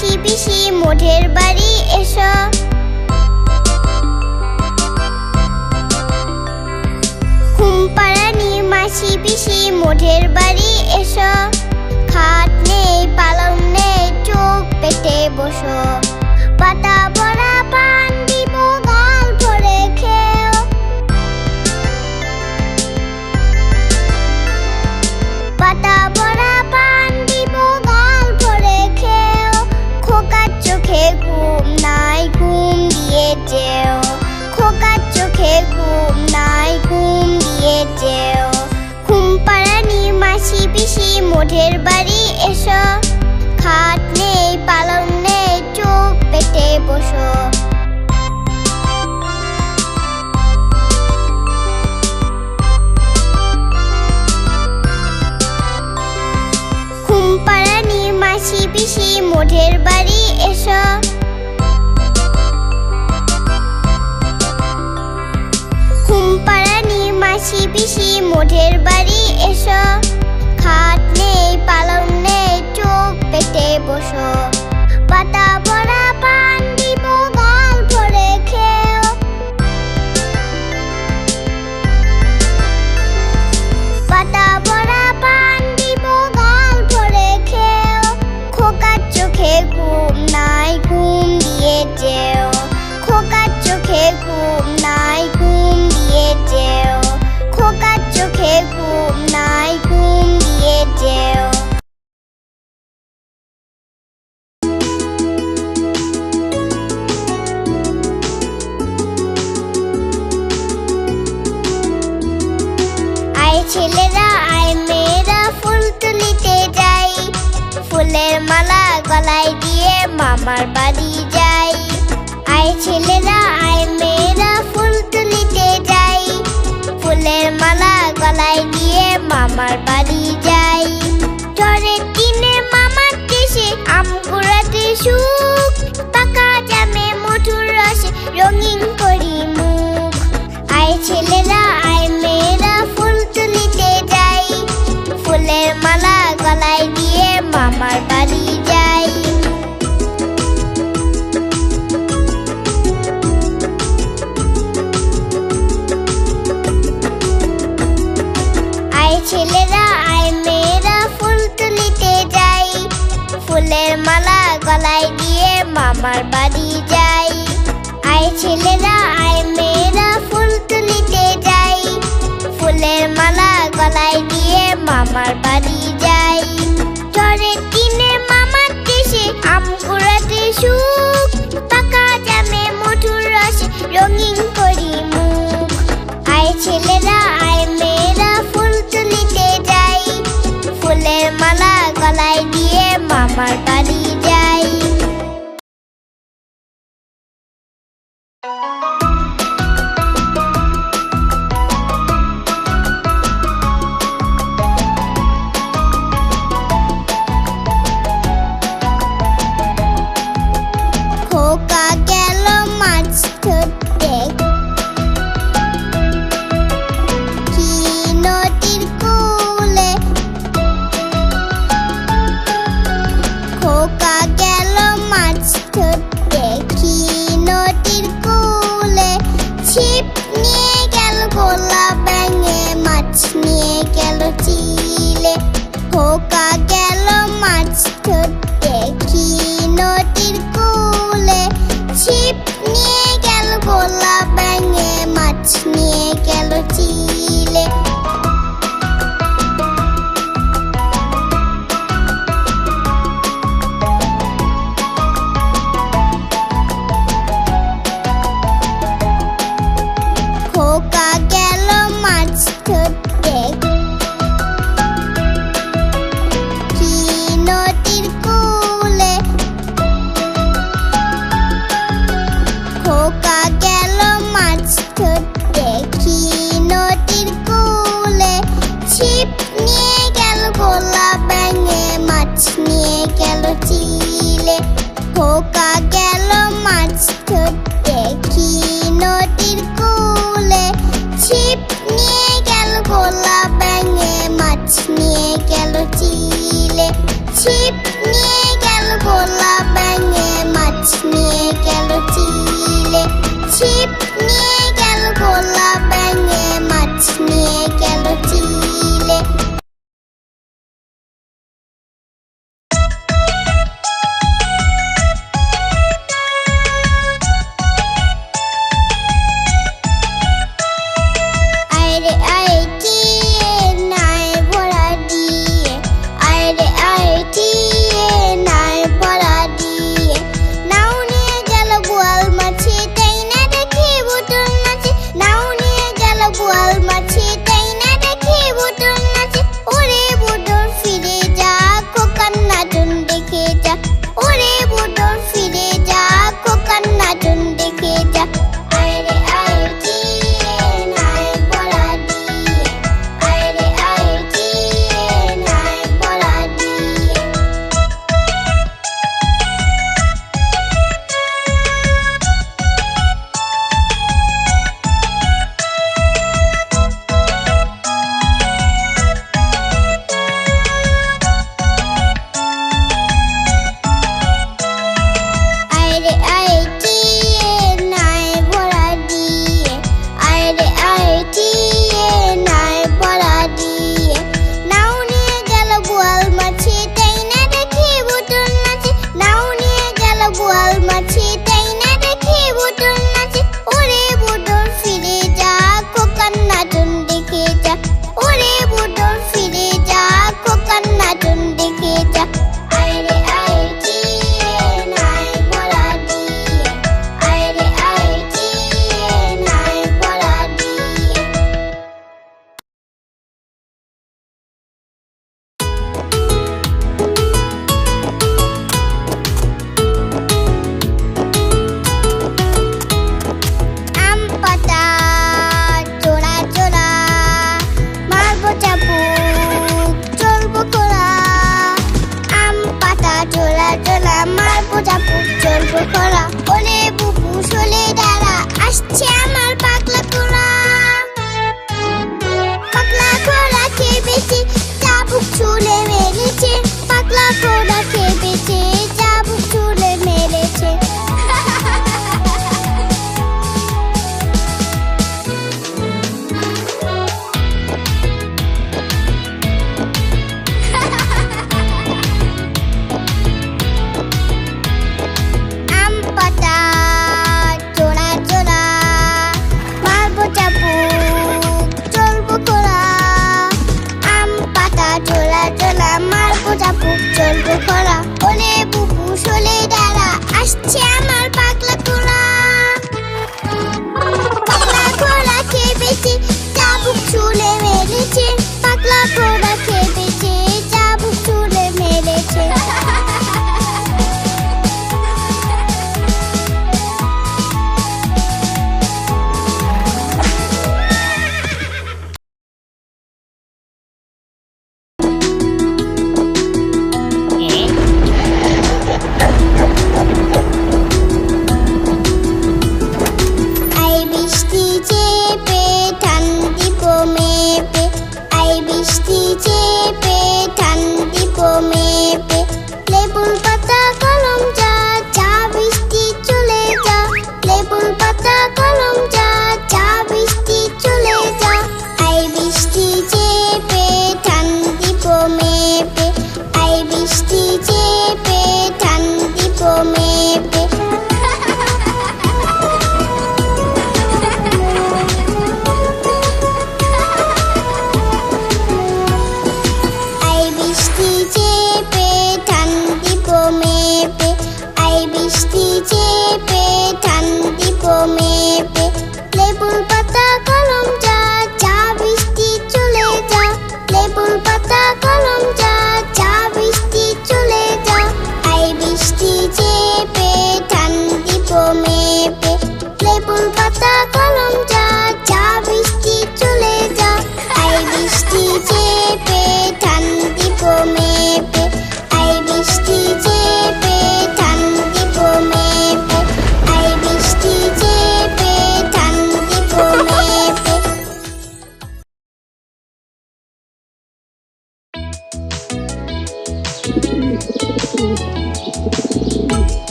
মাসি পিসি মোঠের বাড়ি এসো। ঘুমপাড়ানি মাসি পিসি মোঠের বাড়ি এসো। খাট নেই পালং নেই চোখ পেটে বসো। পাতা ভরা পান দিব গাল ভরে খেও। পাতা ভরা পান দিব গাল ভরে খেও। খোকার চোখে ঘুম নাই ঘুম দিয়ে যেও। খোকার চোখে ঘুম নাই ঘুম দিয়ে যেও। ঘুমপাড়ানি মাসি পিসি মোঠের বাড়ি এসো। খাট নেই পালং নেই চোখ পেটে বসো। ঘুমপাড়ানি মাসি পিসি মোঠের বাড়ি এসো। ঘুমপাড়ানি মাসি পিসি মোঠের বাড়ি এসো। খাট নেই পালং নেই চোখ পেটে বসো। পাতা ভরা পান দিব গাল ভরে খেও। পাতা ভরা পান দিব গাল ভরে খেও। খোকার চোখে ঘুম নাই ঘুম দিয়ে যেও। খোকার চোখে ঘুম নাই ঘুম দিয়ে যেও। খোকার চোখে ঘুম নাই ঘুম দিয়ে যেও। আয় ছেলেরা আয় মেয়েরা ফুল তুলিতে যাই। ফুলের মালা গলায় দিয়ে মামার বাড়ি যাই। আয় ছেলেরা আয় মেয়েরা ফুল তুলিতে যাই। ফুলের মালা গলায় দিয়ে মামার বাড়ি যাই। ঝড়ের দিনে মামার দেশে আম কুড়াতে সুখ। পাকা জামে মধুর রসে রঙিন করি মুখ। আয় ছেলেরা আয় মেয়েরা ফুল তুলিতে যাই। ফুলের মালা গলায় দিয়ে মামার বাড়ি যাই। আয় ছেলেরা আয় মেয়েরা ফুল তুলিতে যাই। ফুলের মালা গলায় দিয়ে মামার বাড়ি যাই। আয় ছেলেরা আয় মেয়েরা ফুল তুলিতে যাই। ফুলের মালা গলায় দিয়ে মামার বাড়ি যাই। ঝড়ের দিনে মামার দেশে আম কুড়াতে সুখ। পাকা জামে মধুর রসে রঙিন করি মুখ। আয় ছেলেরা আয় মেয়েরা ফুল তুলিতে যাই। ফুলের মালা গলায় দিয়ে মামার বাড়ি যাই। খোকা গেল মাছ ধরতে কি নদীর কূলে। খোকা গেল মাছ ধরতে কি নদীর কূলে। ছিপ নিয়ে গেল গোলা ব্যাঙে মাছ নিয়ে গেল চিলে। খোকা গেল মাছ ধরতে কি নদীর কূলে। ছিপ নিয়ে গেল গোলা ব্যাঙে মাছ নিয়ে গেল চিলে। খোকা গেল মাছ ধরতে কি নদীর কূলে। খোকা গেল মাছ ধরতে কি নদীর কূলে। ছিপ নিয়ে গেল গোলা ব্যাঙে মাছ নিয়ে গেল চিলে। খোকা গেল মাছ ধরতে কি নদীর কূলে। ছিপ নিয়ে গেল গোলা ব্যাঙে মাছ নিয়ে গেল চিলে। ছিপ নিয়ে গেল গোলা ব্যাঙে টিয়ে নাই পড়া দিয়ে নাও নিয়ে গেল গোয়াল মাছি তাই না দেখি বুটুল নাচে নাও নিয়ে গেল গোয়াল মাছি তাই না দেখি বুটুল নাচে ওরে বুটুল ফিরে যা খোকার নাচন দেখে যা ওরে বুটুল ফিরে যা খোকার নাচন দেখে যা আইরে আই টিয়ে নাই পড়া দিয়ে আইরে আই টিয়ে নাই পড়া দিয়ে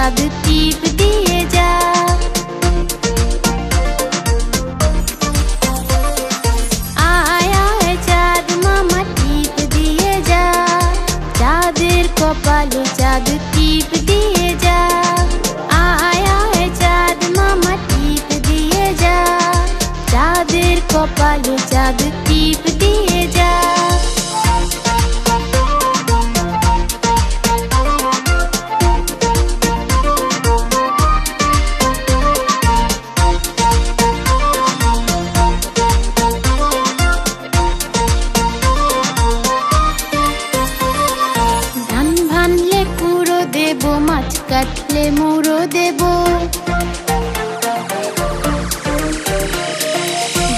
চাঁদ টিপ দিয়ে যা। আয় আয় চাঁদ মামা টিপ দিয়ে যা, চাঁদের কপালে চাঁদ টিপ দিয়ে যা। আয় আয় চাঁদ মামা টিপ দিয়ে যা, চাঁদের কপালে চাঁদ টিপ দিয়ে যা। ধান ভানলে কুড়ো দেব, মাছ কাটলে মুড়ো দেব।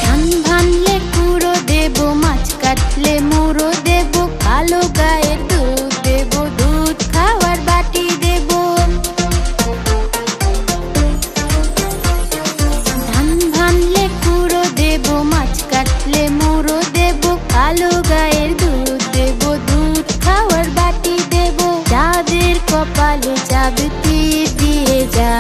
ধান ভানলে কুড়ো দেব, মাছ কাটলে মুড়ো দেব। কালো গায়ের দুধ দেব, দুধ খাওয়ার বাটি দেব। ধান ভানলে কুড়ো দেব, মাছ কাটলে মুড়ো দেব। কালো গায়ের দুধ দেব, দুধ খাওয়ার বাটি দেব। চাঁদের কপালে চাঁদ টিপ দিয়ে যা।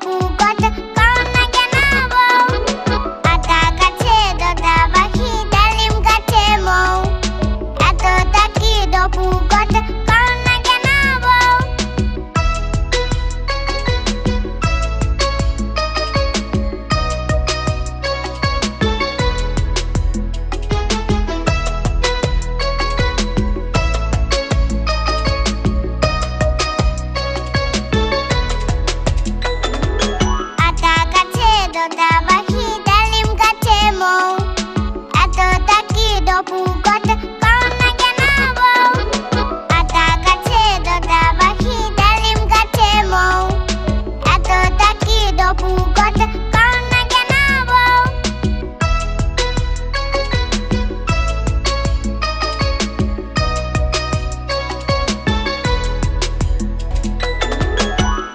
ডপু কত কাও না কেন বউ আতা গাছে দোতা পাখি ডালিম গাছে মৌ এত ডাকি ডপু কত কাও না কেন বউ আতা গাছে দোতা পাখি ডালিম গাছে মৌ এত ডাকি ডপু কত কাও না কেন বউ আতা গাছে দোতা পাখি ডালিম গাছে মৌ এত ডাকি ডপু কত কাও না কেন বউ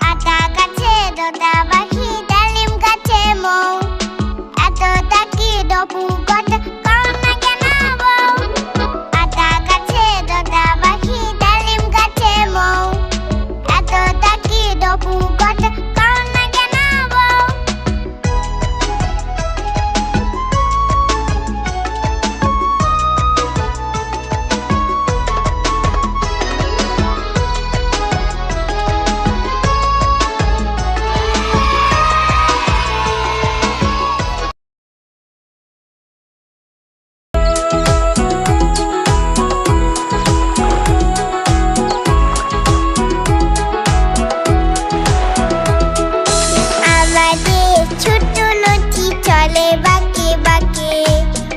আতা গাছে দোতা পাখি ডালিম গাছে মৌ এত ডাকি ডপু কত কাও না কেন বউ আতা গাছে দোতা পাখি ডালিম গাছে মৌ এত ডাকি ডপু কত কাও না কেন বউ আমাদের ছোট নদী চলে বাঁকে বাঁকে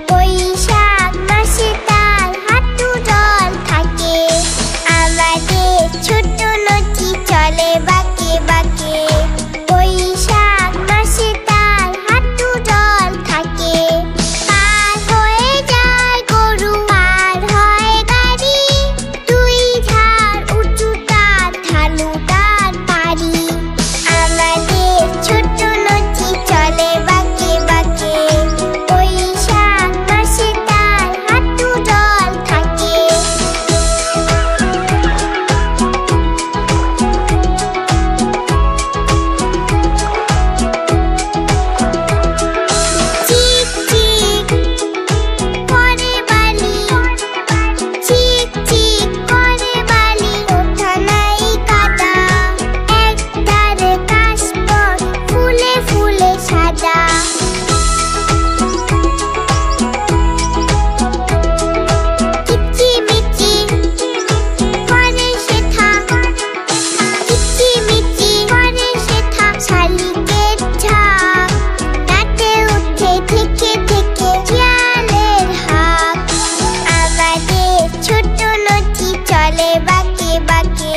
বৈশাখ মাসে তার হাঁটু জল থাকে আমাদের ছোট নদী চলে বাঁকে বাঁকে বৈশাখ মাসে তার হাঁটু জল থাকে পার হয়ে যায় গরু পার হয় গাড়ি দুই ধার উঁচু তার ঢালু তার পাড়ি আমাদের ছোট নদী চলে বাঁকে বাঁকে বৈশাখ মাসে তার হাঁটু জল থাকে চিক চিক করে বালি চিক চিক করে বালি ওঠা নাই কাদা এক ধারে কাশবন ফুলে ফুলে সাদা কিচিমিচি করে শেঠা কিচিমিচি করে শেঠা শালিকের ঝাঁক রাতে উঠে থেকে থেকে শিয়ালের হাঁক আমাদের ছোট নদী চলে বাঁকে বাঁকে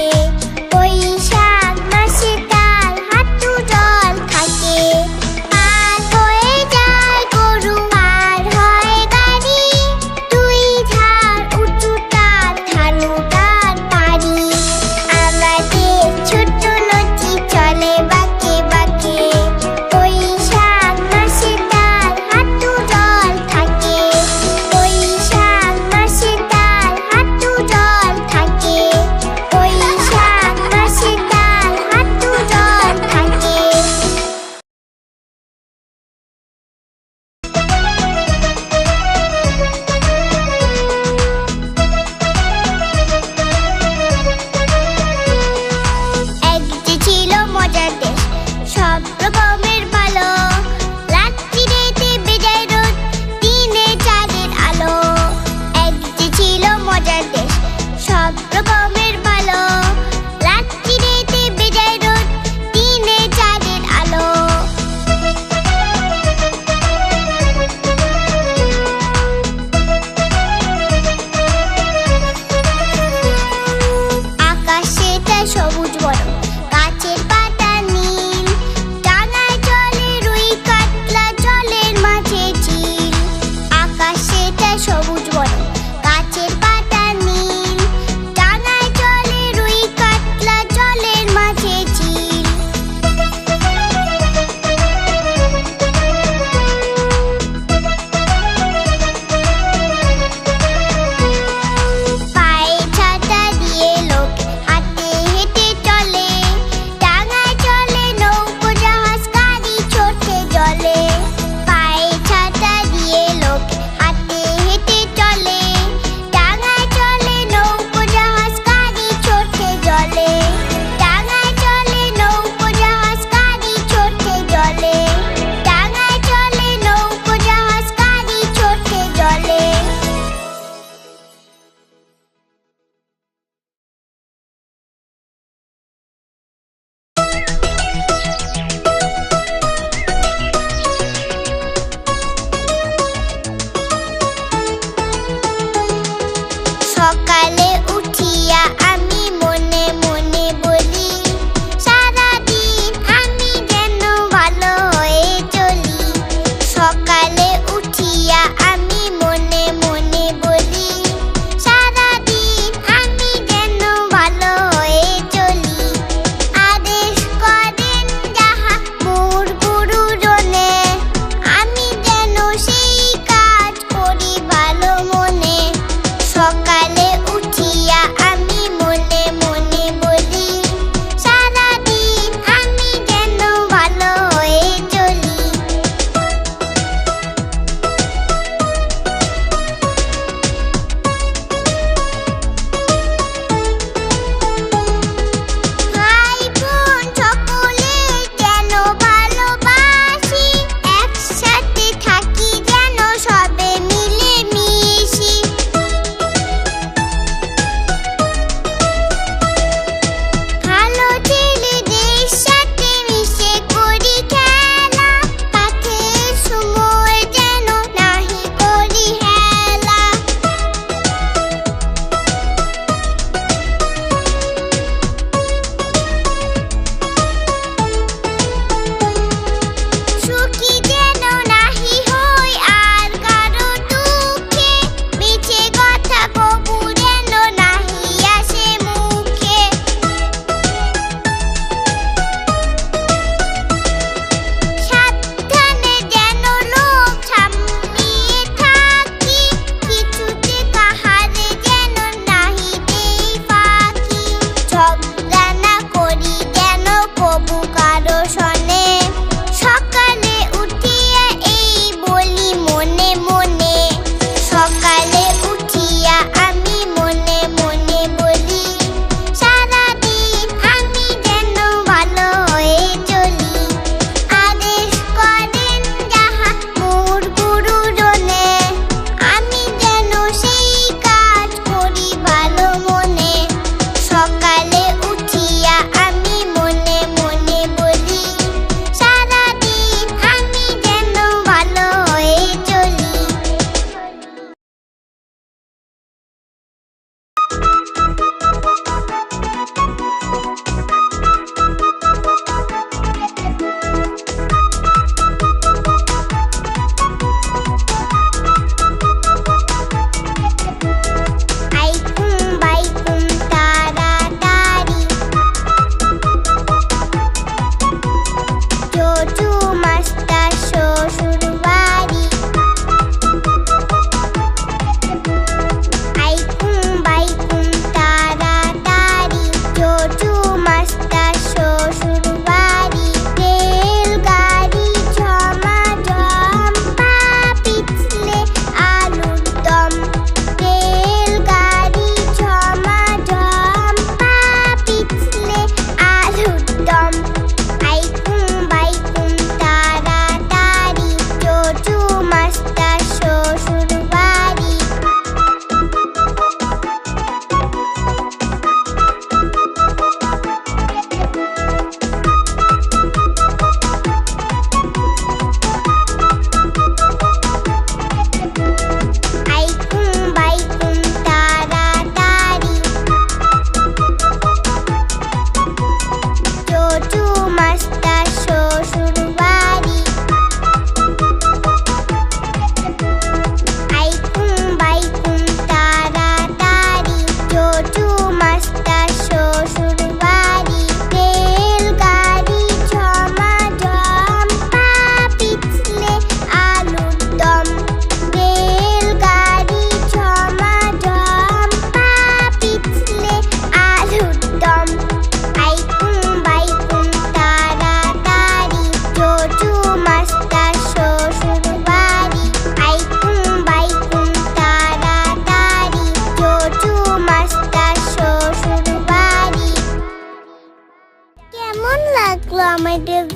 বৈশাখ মাসে তার হাঁটু জল থাকে পার হয়ে যায় গরু পার হয় গাড়ি দুই ধার উঁচু তার ঢালু তার পাড়ি আমাদের ছোট নদী চলে বাঁকে বাঁকে বৈশাখ মাসে তার হাঁটু জল থাকে বৈশাখ মাসে তার হাঁটু জল থাকে বৈশাখ মাসে তার হাঁটু জল থাকে একদিকে ছিল মজার দেশ সব রকমের ভালো রাত্রিরেতে বেজায় রোদ দিনে চাঁদের আলো একদিকে ছিল মজার দেশ সব রকমের ভালো রাত্রিরেতে বেজায় রোদ দিনে চাঁদের আলো আকাশেতে সবুজ বরং গাছের পাতা নীল ডাঙায় চলে রুই কাতলা জলের মাঝে ঝিল আকাশেতে সবুজ বরং গাছের পাতা নীল ডাঙায়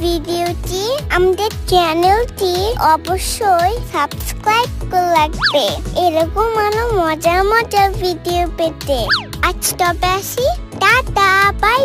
ভিডিওটি, আমাদের চ্যানেলটি অবশ্যই সাবস্ক্রাইব করে রাখবে এরকম আরো মজার মজার ভিডিও পেতে। আজ তবে আসি, টাটা, বাই।